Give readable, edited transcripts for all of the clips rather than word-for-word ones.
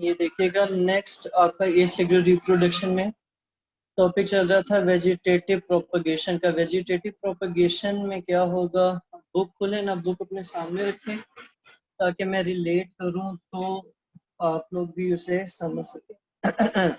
ये देखिएगा नेक्स्ट आपका एसेक्सुअल रिप्रोडक्शन में टॉपिक चल रहा था वेजिटेटिव प्रोपगेशन का। वेजिटेटिव प्रोपगेशन में क्या होगा, बुक खोलें ना, बुक अपने सामने रखें ताकि मैं रिलेट करूं तो आप लोग भी उसे समझ सकें।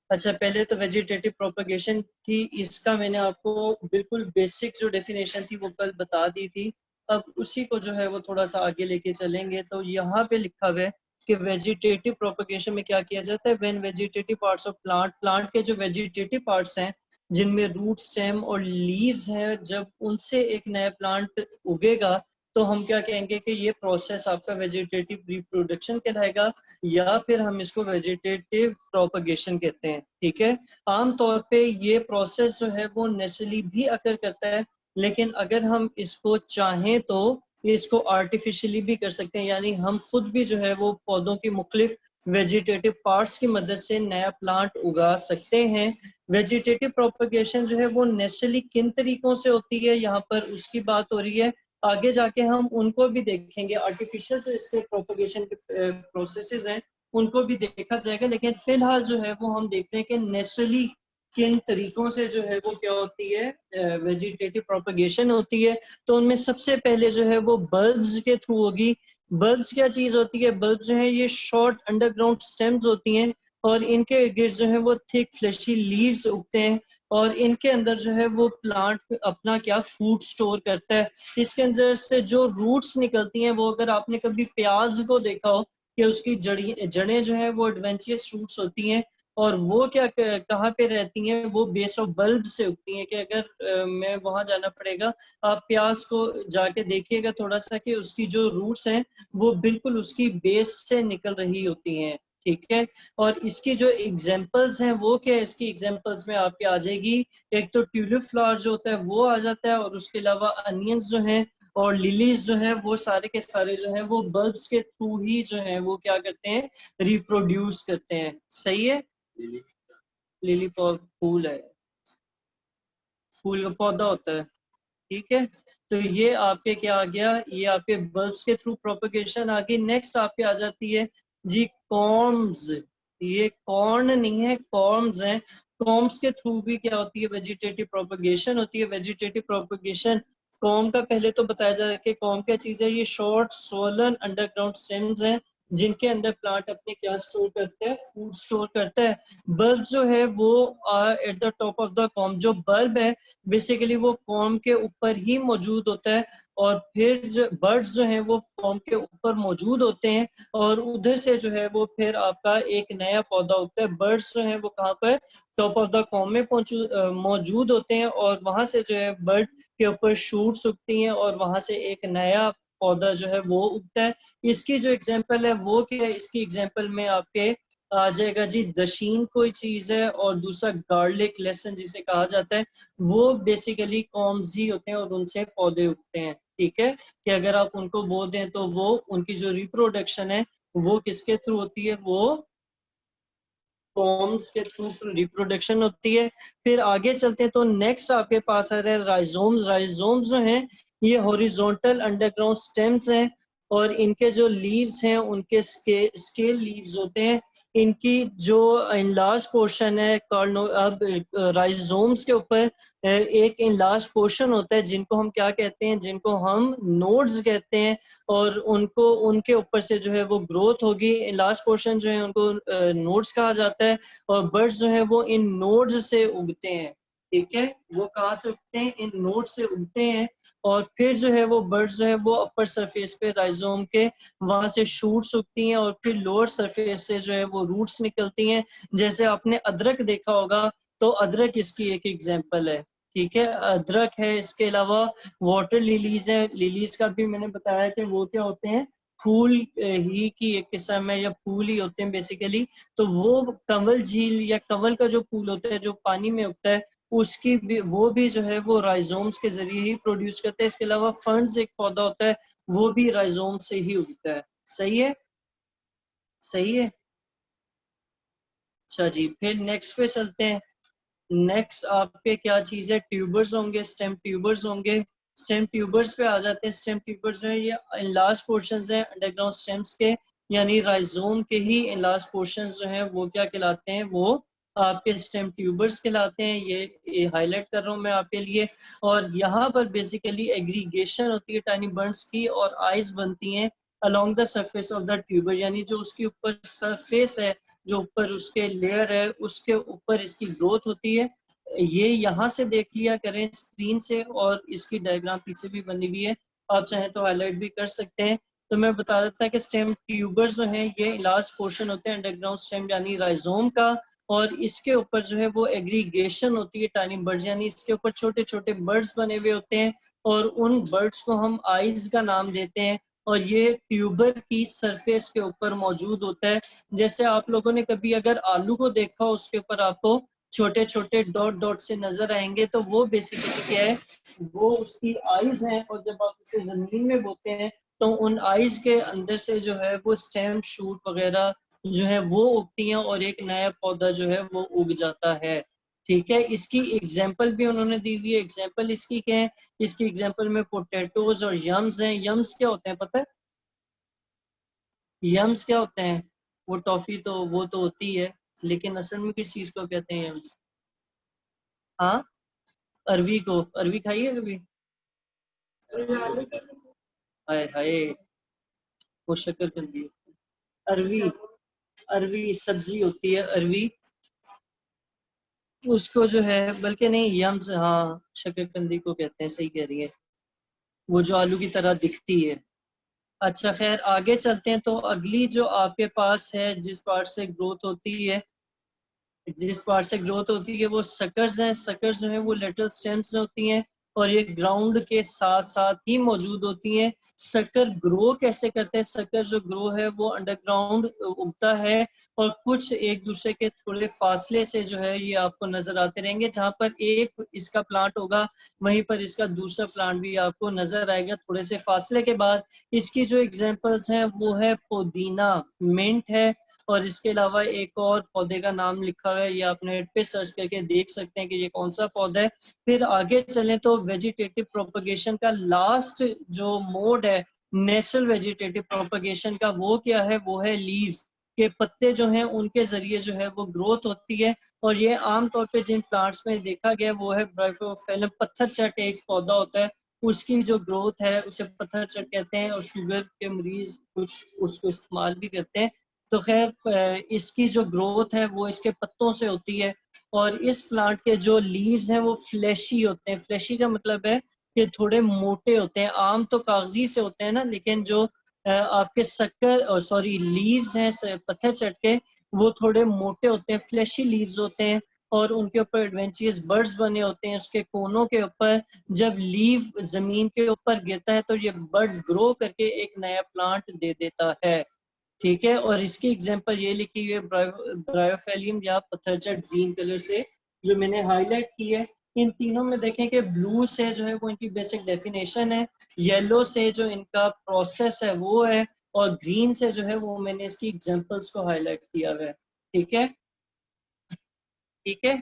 अच्छा, पहले तो वेजिटेटिव प्रोपगेशन थी, इसका मैंने आपको बिल्कुल बेसिक जो डेफिनेशन थी वो कल बता दी थी। अब उसी को जो है वो थोड़ा सा आगे लेके चलेंगे। तो यहाँ पे लिखा हुआ है कि वेजिटेटिव प्रोपगेशन में क्या किया जाता है, when vegetative parts of plant, plant के जो वेजिटेटिव पार्ट्स हैं जिनमें रूट, स्टेम और लीव्स हैं, जब उनसे एक नया प्लांट उगेगा तो हम क्या कहेंगे कि ये प्रोसेस आपका वेजिटेटिव रिप्रोडक्शन कहलाएगा, या फिर हम इसको वेजिटेटिव प्रोपगेशन कहते हैं। ठीक है, आमतौर पे ये प्रोसेस जो है वो नेचुरली भी अकर करता है, लेकिन अगर हम इसको चाहें तो इसको आर्टिफिशियली भी कर सकते हैं, यानी हम खुद भी जो है वो पौधों की मुख्तलिफ वेजिटेटिव पार्ट्स की मदद से नया प्लांट उगा सकते हैं। वेजिटेटिव प्रोपगेशन जो है वो नेचुरली किन तरीकों से होती है, यहाँ पर उसकी बात हो रही है। आगे जाके हम उनको भी देखेंगे, आर्टिफिशियल जो इसके प्रोपगेशन के प्रोसेसेस हैं उनको भी देखा जाएगा, लेकिन फिलहाल जो है वो हम देखते हैं कि नेचुरली किन तरीकों से जो है वो क्या होती है, वेजिटेटिव प्रोपगेशन होती है। तो उनमें सबसे पहले जो है वो बल्ब्स के थ्रू होगी। बल्ब्स क्या चीज होती है, बल्ब्स जो है ये शॉर्ट अंडरग्राउंड स्टेम्स होती हैं और इनके गिर्द जो है वो थिक फ्लैशी लीव्स उगते हैं और इनके अंदर जो है वो प्लांट अपना क्या फूड स्टोर करता है। इसके अंदर से जो रूट्स निकलती हैं, वो अगर आपने कभी प्याज को देखा हो कि उसकी जड़ें जो है वो एडवेंचरस रूट्स होती हैं और वो क्या कहाँ पे रहती हैं, वो बेस ऑफ बल्ब से उगती हैं। कि अगर मैं वहां जाना पड़ेगा, आप प्याज को जाके देखिएगा थोड़ा सा कि उसकी जो रूट्स हैं वो बिल्कुल उसकी बेस से निकल रही होती हैं। ठीक है, और इसकी जो एग्जांपल्स हैं वो क्या है, इसकी एग्जांपल्स में आपके आ जाएगी, एक तो ट्यूलिप फ्लावर जो होता है वो आ जाता है, और उसके अलावा अनियंस जो हैं और लिलीज जो है वो सारे के सारे जो है वो बल्ब्स के थ्रू ही जो है वो क्या करते हैं, रिप्रोड्यूस करते हैं। सही है, लिली फूल है, फूल का पौधा होता है। ठीक है, तो ये आपके क्या आ गया, ये आपके बल्ब्स के थ्रू प्रोपगेशन आ गई। नेक्स्ट आपके आ जाती है जी कॉर्म्स। ये कॉर्न नहीं है, कॉर्म्स हैं। कॉर्म्स के थ्रू भी क्या होती है, वेजिटेटिव प्रोपगेशन होती है। वेजिटेटिव प्रोपगेशन कॉर्म का पहले तो बताया जाए कि कॉर्म क्या चीज है, ये शॉर्ट सोलन अंडरग्राउंड स्टेम्स हैं जिनके अंदर प्लांट अपने क्या स्टोर करते हैं, फूड स्टोर करता है। बल्ब जो है वो at the top of the corm, जो बल्ब है बेसिकली वो कॉर्म के ऊपर ही मौजूद होता है, और फिर जो बर्ड्स जो हैं वो कॉर्म के ऊपर मौजूद होते हैं और उधर से जो है वो फिर आपका एक नया पौधा उगता है। बर्ड्स जो है वो कहाँ पर, टॉप ऑफ द कॉर्म में मौजूद होते हैं और वहां से जो है बर्ड के ऊपर शूट्स उगती हैं और वहां से एक नया पौधा जो है वो उगता है। इसकी जो एग्जाम्पल है वो क्या है, इसकी एग्जाम्पल में आपके आ जाएगा जी दशीन कोई चीज है, और दूसरा गार्लिक लेसन जिसे कहा जाता है, वो बेसिकली कॉम्स ही होते हैं और उनसे पौधे उगते हैं। ठीक है, कि अगर आप उनको बो दें तो वो उनकी जो रिप्रोडक्शन है वो किसके थ्रू होती है, वो कॉम्स के थ्रू रिप्रोडक्शन होती है। फिर आगे चलते हैं तो नेक्स्ट आपके पास आ रहा है राइजोम्स। राइजोम्स जो हैं ये हॉरिजॉन्टल अंडरग्राउंड स्टेम्स हैं और इनके जो लीव्स हैं उनके स्केल लीव्स होते हैं। इनकी जो इनलार्ज पोर्शन है अब राइजोम्स के ऊपर एक इनलार्ज पोर्शन होता है जिनको हम क्या कहते हैं, जिनको हम नोड्स कहते हैं, और उनको उनके ऊपर से जो है वो ग्रोथ होगी। लास्ट पोर्शन जो है उनको नोड्स कहा जाता है और बर्ड्स जो है वो इन नोड्स से उगते हैं। ठीक है, वो कहाँ से उगते हैं, इन नोड्स से उगते हैं, और फिर जो है वो बर्ड्स जो है वो अपर सरफेस पे राइजोम के वहां से शूट्स उगती हैं और फिर लोअर सरफेस से जो है वो रूट्स निकलती हैं। जैसे आपने अदरक देखा होगा, तो अदरक इसकी एक एग्जाम्पल है। ठीक है, अदरक है, इसके अलावा वाटर लिलीज है। लिलीज का भी मैंने बताया कि वो क्या होते हैं, फूल ही की एक किस्म है या फूल ही होते हैं बेसिकली। तो वो कंवल झील या कंवल का जो फूल होता है जो पानी में उगता है, उसकी भी वो भी जो है वो राइजोम्स के जरिए ही प्रोड्यूस करते हैं। इसके अलावा फंड्स एक पौधा होता है, वो भी राइजोम से ही उगता है। सही है, सही है। अच्छा जी, फिर नेक्स्ट पे चलते हैं। नेक्स्ट आपके क्या चीज है, ट्यूबर्स होंगे, स्टेम ट्यूबर्स होंगे। स्टेम ट्यूबर्स पे आ जाते हैं। स्टेम ट्यूबर्स जो है ये लास्ट पोर्शन है अंडरग्राउंड स्टेम्स के, यानी राइजोम के ही लास्ट पोर्शन जो हैं वो क्या कहलाते हैं, वो आपके स्टेम ट्यूबर्स कहलाते हैं। ये हाईलाइट कर रहा हूँ मैं आपके लिए। और यहाँ पर बेसिकली एग्रीगेशन होती है टाइनी बर्ड्स की, और आइज बनती हैं along the surface of the tuber, यानी जो उसके ऊपर सरफेस है, जो ऊपर उसके लेयर है, उसके ऊपर इसकी ग्रोथ होती है। ये यहाँ से देख लिया करें स्क्रीन से, और इसकी डायग्राम पीछे भी बनी हुई है, आप चाहें तो हाईलाइट भी कर सकते हैं। तो मैं बता रहा था कि स्टेम ट्यूबर्स जो हैं ये लास्ट पोर्शन होते हैं अंडरग्राउंड स्टेम यानी राइजोम का, और इसके ऊपर जो है वो एग्रीगेशन होती है टाइनी बर्ड्स, यानी इसके ऊपर छोटे छोटे बर्ड्स बने हुए होते हैं, और उन बर्ड्स को हम आइज का नाम देते हैं, और ये ट्यूबर की सरफेस के ऊपर मौजूद होता है। जैसे आप लोगों ने कभी अगर आलू को देखा, उसके ऊपर आपको छोटे छोटे डॉट डॉट से नजर आएंगे, तो वो बेसिकली क्या है, वो उसकी आइज हैं। और जब आप उसे जमीन में बोते हैं तो उन आइज के अंदर से जो है वो स्टेम शूट वगैरह जो है वो उगती हैं, और एक नया पौधा जो है वो उग जाता है। ठीक है, इसकी एग्जाम्पल भी उन्होंने दी हुई है। एग्जाम्पल इसकी क्या है, इसकी एग्जाम्पल में पोटैटोज और यम्स हैं। यम्स क्या होते हैं पता है? यम्स क्या होते हैं? वो टॉफी तो वो तो होती है, लेकिन असल में किस चीज को कहते हैं यम्स? हाँ, अरवी को। अरवी खाई है कभी? हाय हाय, वो शक्कर कंदी। अरवी, अरवी सब्जी होती है अरवी, उसको जो है, बल्कि नहीं यम्स, हाँ शकरकंदी को कहते हैं, सही कह रही है, वो जो आलू की तरह दिखती है। अच्छा खैर, आगे चलते हैं। तो अगली जो आपके पास है, जिस पार्ट से ग्रोथ होती है वो सकर्स हैं। सकर्स जो है वो लिटिल स्टेम्स होती हैं, और ये ग्राउंड के साथ साथ ही मौजूद होती हैं। सकर ग्रो कैसे करते हैं? सकर जो ग्रो है वो अंडरग्राउंड उगता है, और कुछ एक दूसरे के थोड़े फासले से जो है ये आपको नजर आते रहेंगे। जहां पर एक इसका प्लांट होगा, वहीं पर इसका दूसरा प्लांट भी आपको नजर आएगा थोड़े से फासले के बाद। इसकी जो एग्जांपल्स हैं वो है पुदीना, मिंट है, और इसके अलावा एक और पौधे का नाम लिखा हुआ है, ये आप नेट पे सर्च करके देख सकते हैं कि ये कौन सा पौधा है। फिर आगे चलें तो वेजिटेटिव प्रोपगेशन का लास्ट जो मोड है नेचुरल वेजिटेटिव प्रोपगेशन का, वो क्या है? वो है लीव्स के पत्ते जो हैं उनके जरिए जो है वो ग्रोथ होती है। और ये आमतौर पे जिन प्लांट्स में देखा गया वो है ब्रायोफिलम, पत्थर चट एक पौधा होता है, उसकी जो ग्रोथ है उसे पत्थर चट कहते हैं, और शुगर के मरीज कुछ उसको इस्तेमाल भी करते हैं। तो खैर इसकी जो ग्रोथ है वो इसके पत्तों से होती है। और इस प्लांट के जो लीव्स हैं वो फ्लैशी होते हैं। फ्लैशी का मतलब है कि थोड़े मोटे होते हैं। आम तो कागजी से होते हैं ना, लेकिन जो आपके शक्कर और सॉरी लीव्स हैं पत्थर चट के, वो थोड़े मोटे होते हैं, फ्लैशी लीव्स होते हैं, और उनके ऊपर एडवेंचरस बर्ड्स बने होते हैं उसके कोनों के ऊपर। जब लीव जमीन के ऊपर गिरता है तो ये बर्ड ग्रो करके एक नया प्लांट दे देता है। ठीक है, और इसकी एग्जांपल ये लिखी हुई है ब्रायोफेलियम या पत्थरचट ग्रीन कलर से, जो मैंने हाईलाइट की है। इन तीनों में देखें कि ब्लू से जो है वो इनकी बेसिक डेफिनेशन है, येलो से जो इनका प्रोसेस है वो है, और ग्रीन से जो है वो मैंने इसकी एग्जांपल्स को हाईलाइट किया हुआ है। ठीक है, ठीक है।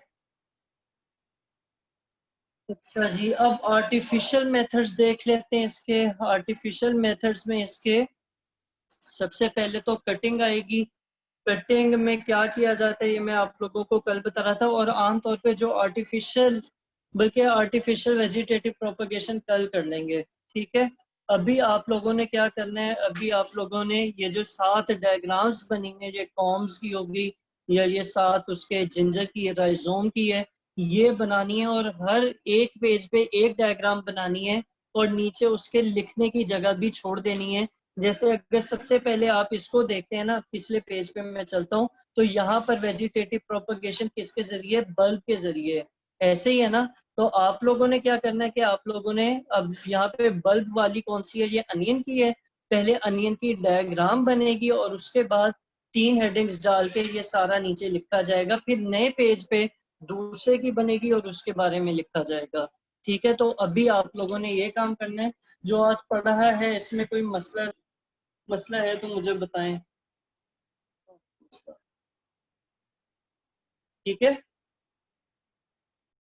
अच्छा जी, अब आर्टिफिशियल मेथड्स देख लेते हैं इसके। आर्टिफिशियल मेथड्स में इसके सबसे पहले तो कटिंग आएगी। कटिंग में क्या किया जाता है ये मैं आप लोगों को कल बता रहा था, और आमतौर पे जो आर्टिफिशियल, बल्कि आर्टिफिशियल वेजिटेटिव प्रोपगेशन कल कर लेंगे। ठीक है, अभी आप लोगों ने क्या करना है, अभी आप लोगों ने ये जो 7 डायग्राम्स बनी है, ये कॉम्स की होगी, या ये 7 उसके जिंजर की, राइजोम की है, ये बनानी है। और हर एक पेज पे एक डायग्राम बनानी है, और नीचे उसके लिखने की जगह भी छोड़ देनी है। जैसे अगर सबसे पहले आप इसको देखते हैं ना, पिछले पेज पे मैं चलता हूँ, तो यहाँ पर वेजिटेटिव प्रोपगेशन किसके जरिए? बल्ब के जरिए, ऐसे ही है ना। तो आप लोगों ने क्या करना है कि आप लोगों ने अब यहाँ पे बल्ब वाली कौन सी है? ये अनियन की है। पहले अनियन की डायग्राम बनेगी, और उसके बाद 3 हेडिंग्स डाल के ये सारा नीचे लिखा जाएगा। फिर नए पेज पे दूसरे की बनेगी, और उसके बारे में लिखा जाएगा। ठीक है, तो अभी आप लोगों ने ये काम करना है। जो आज पढ़ा है इसमें कोई मसला मसला है तो मुझे बताएं। ठीक है।